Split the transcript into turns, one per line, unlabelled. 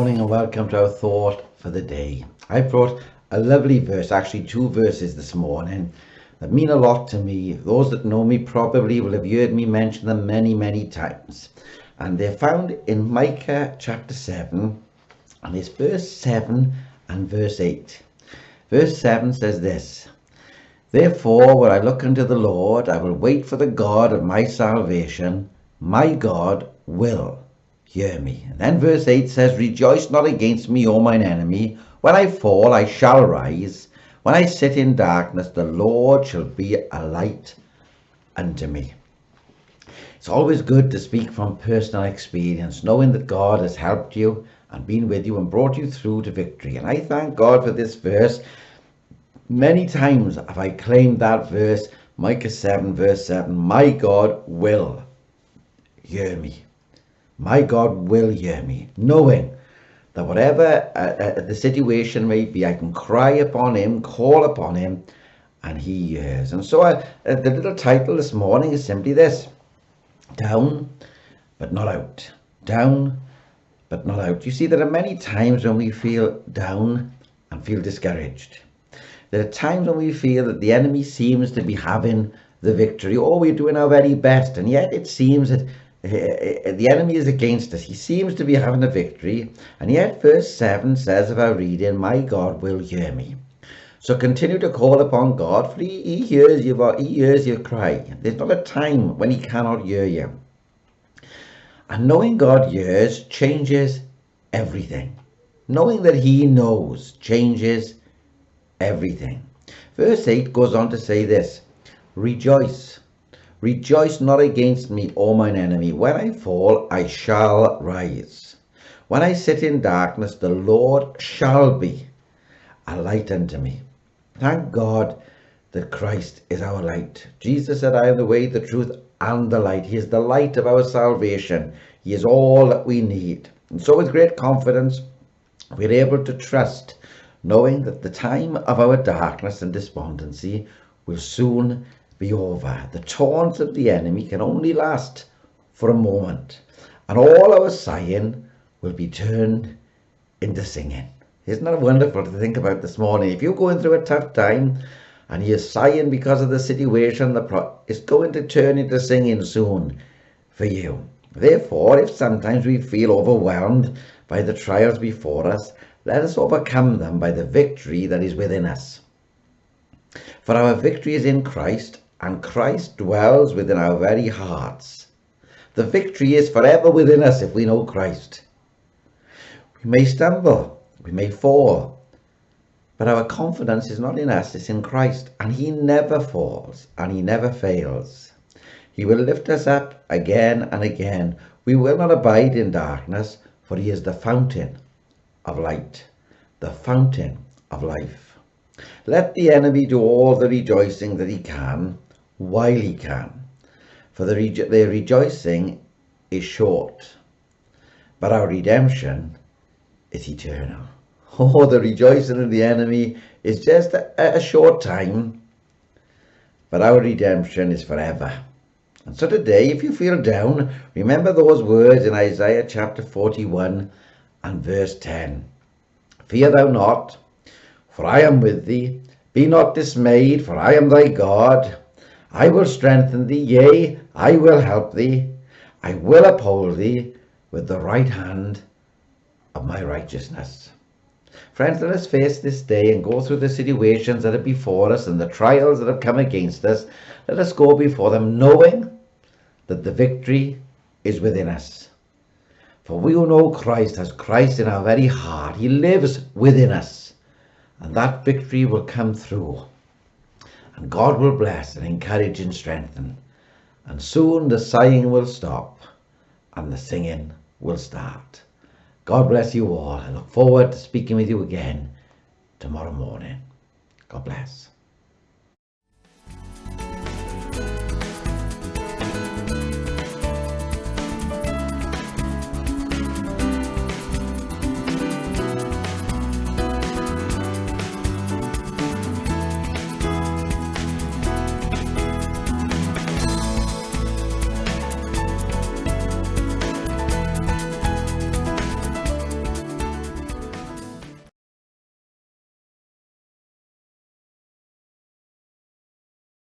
morning and welcome to our thought for the day. I brought a lovely verse, actually two verses this morning that mean a lot to me. Those that know me probably will have heard me mention them many times. And they're found in Micah chapter 7, and it's verse 7 and verse 8. Verse 7 says this: "Therefore will I look unto the Lord, I will wait for the God of my salvation. My God will hear me." And then verse 8 says, "Rejoice not against me, O mine enemy. When I fall, I shall rise. When I sit in darkness, the Lord shall be a light unto me." It's always good to speak from personal experience, knowing that God has helped you and been with you and brought you through to victory. And I thank God for this verse. Many times have I claimed that verse, Micah 7 verse 7, my God will hear me. My God will hear me, knowing that whatever the situation may be, I can cry upon him, call upon him, and he hears. And so the little title this morning is simply this: down but not out. Down but not out. You see, there are many times when we feel down and feel discouraged. There are times when we feel that the enemy seems to be having the victory, or we're doing our very best, and yet it seems that the enemy is against us. He seems to be having a victory, and yet verse 7 says of our reading, my God will hear me. So continue to call upon God, for he hears your cry. There's not a time when he cannot hear you. And knowing God hears changes everything. Knowing that he knows changes everything. Verse 8 goes on to say this: "Rejoice. Rejoice not against me, O mine enemy. When I fall, I shall rise. When I sit in darkness, the Lord shall be a light unto me." Thank God that Christ is our light. Jesus said, "I am the way, the truth, and the light." He is the light of our salvation. He is all that we need. And so with great confidence, we're able to trust, knowing that the time of our darkness and despondency will soon be over. The taunts of the enemy can only last for a moment, and all our sighing will be turned into singing. Isn't that wonderful to think about this morning? If you're going through a tough time and you're sighing because of the situation, it's going to turn into singing soon for you. Therefore, if sometimes we feel overwhelmed by the trials before us, let us overcome them by the victory that is within us. For our victory is in Christ, and Christ dwells within our very hearts. The victory is forever within us if we know Christ. We may stumble, we may fall, but our confidence is not in us, it's in Christ, and he never falls and he never fails. He will lift us up again and again. We will not abide in darkness, for he is the fountain of light, the fountain of life. Let the enemy do all the rejoicing that he can while he can, for their rejoicing is short, but our redemption is eternal. Oh, the rejoicing of the enemy is just a short time, but our redemption is forever. And so today, if you feel down, remember those words in Isaiah chapter 41 and verse 10. "Fear thou not, for I am with thee. Be not dismayed, for I am thy God. I will strengthen thee, yea, I will help thee. I will uphold thee with the right hand of my righteousness." Friends, let us face this day and go through the situations that are before us and the trials that have come against us. Let us go before them knowing that the victory is within us. For we who know Christ has Christ in our very heart. He lives within us, and that victory will come through. And God will bless and encourage and strengthen. And soon the sighing will stop and the singing will start. God bless you all. I look forward to speaking with you again tomorrow morning. God bless.